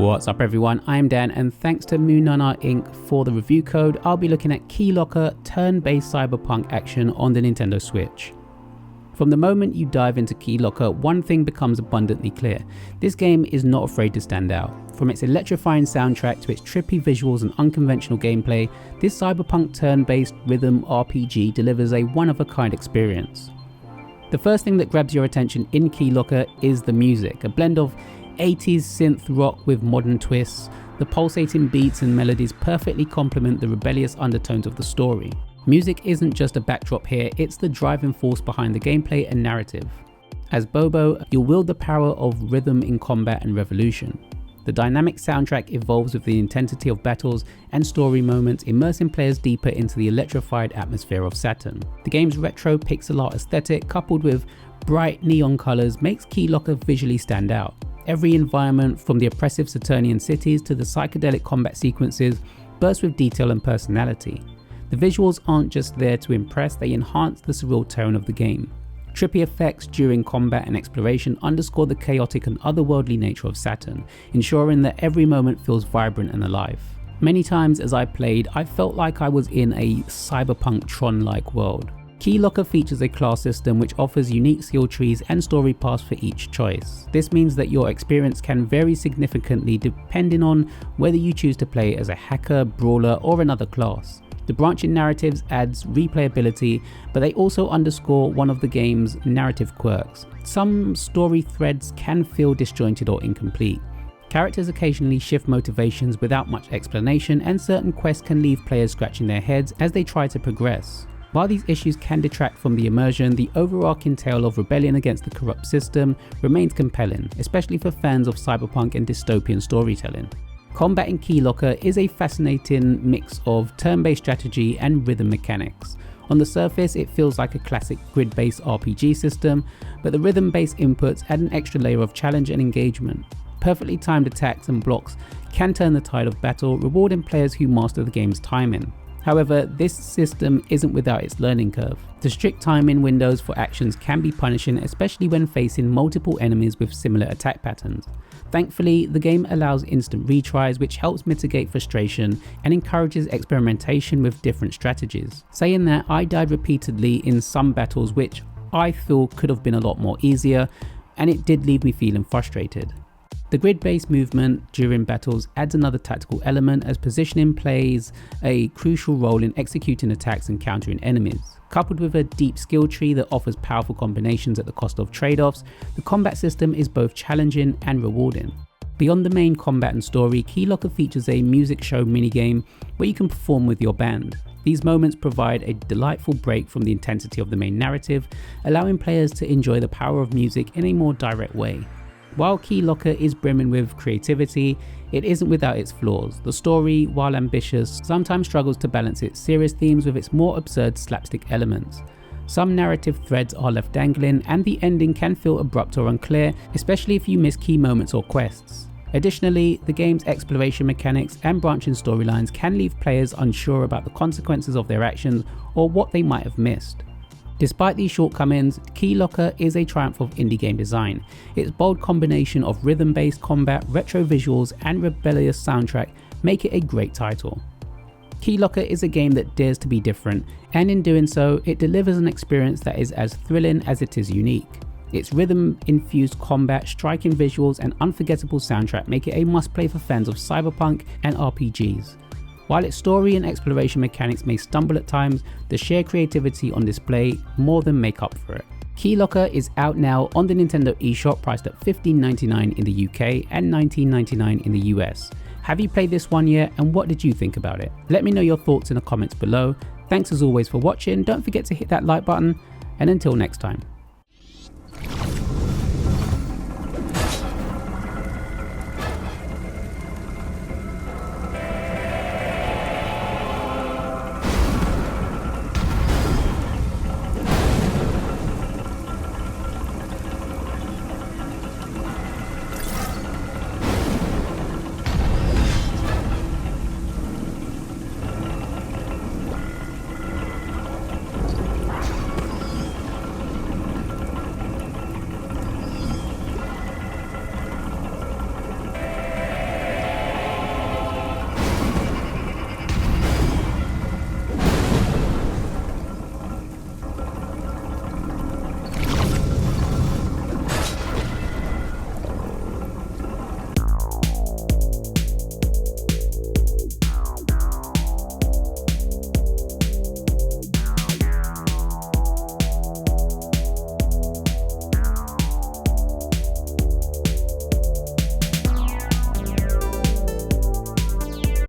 What's up everyone, I'm Dan and thanks to Moonana Inc. for the review code. I'll be looking at Keylocker turn-based cyberpunk action on the Nintendo Switch. From the moment you dive into Keylocker, one thing becomes abundantly clear. This game is not afraid to stand out. From its electrifying soundtrack to its trippy visuals and unconventional gameplay, this cyberpunk turn-based rhythm RPG delivers a one-of-a-kind experience. The first thing that grabs your attention in Keylocker is the music, a blend of 80s synth rock with modern twists. The pulsating beats and melodies perfectly complement the rebellious undertones of the story. Music isn't just a backdrop here, it's the driving force behind the gameplay and narrative. As Bobo, you'll wield the power of rhythm in combat and revolution. The dynamic soundtrack evolves with the intensity of battles and story moments, immersing players deeper into the electrified atmosphere of Saturn. The game's retro pixel art aesthetic, coupled with bright neon colours, makes Keylocker visually stand out. Every environment, from the oppressive Saturnian cities to the psychedelic combat sequences, bursts with detail and personality. The visuals aren't just there to impress, they enhance the surreal tone of the game. Trippy effects during combat and exploration underscore the chaotic and otherworldly nature of Saturn, ensuring that every moment feels vibrant and alive. Many times as I played, I felt like I was in a cyberpunk Tron-like world. Keylocker features a class system which offers unique skill trees and story paths for each choice. This means that your experience can vary significantly depending on whether you choose to play as a hacker, brawler, or another class. The branching narratives adds replayability, but they also underscore one of the game's narrative quirks. Some story threads can feel disjointed or incomplete. Characters occasionally shift motivations without much explanation, and certain quests can leave players scratching their heads as they try to progress. While these issues can detract from the immersion, the overarching tale of rebellion against the corrupt system remains compelling, especially for fans of cyberpunk and dystopian storytelling. Combat in Keylocker is a fascinating mix of turn-based strategy and rhythm mechanics. On the surface, it feels like a classic grid-based RPG system, but the rhythm-based inputs add an extra layer of challenge and engagement. Perfectly timed attacks and blocks can turn the tide of battle, rewarding players who master the game's timing. However, this system isn't without its learning curve. The strict timing windows for actions can be punishing, especially when facing multiple enemies with similar attack patterns. Thankfully, the game allows instant retries, which helps mitigate frustration and encourages experimentation with different strategies. Saying that, I died repeatedly in some battles which I feel could have been a lot more easier, and it did leave me feeling frustrated. The grid-based movement during battles adds another tactical element, as positioning plays a crucial role in executing attacks and countering enemies. Coupled with a deep skill tree that offers powerful combinations at the cost of trade-offs, the combat system is both challenging and rewarding. Beyond the main combat and story, Keylocker features a music show minigame where you can perform with your band. These moments provide a delightful break from the intensity of the main narrative, allowing players to enjoy the power of music in a more direct way. While Keylocker is brimming with creativity, it isn't without its flaws. The story, while ambitious, sometimes struggles to balance its serious themes with its more absurd slapstick elements. Some narrative threads are left dangling, and the ending can feel abrupt or unclear, especially if you miss key moments or quests. Additionally, the game's exploration mechanics and branching storylines can leave players unsure about the consequences of their actions or what they might have missed. Despite these shortcomings, Keylocker is a triumph of indie game design. Its bold combination of rhythm-based combat, retro visuals, and rebellious soundtrack make it a great title. Keylocker is a game that dares to be different, and in doing so, it delivers an experience that is as thrilling as it is unique. Its rhythm-infused combat, striking visuals, and unforgettable soundtrack make it a must-play for fans of cyberpunk and RPGs. While its story and exploration mechanics may stumble at times, the sheer creativity on display more than make up for it. Keylocker is out now on the Nintendo eShop, priced at $15.99 in the UK and $19.99 in the US. Have you played this one yet, and what did you think about it? Let me know your thoughts in the comments below. Thanks as always for watching, don't forget to hit that like button, and until next time.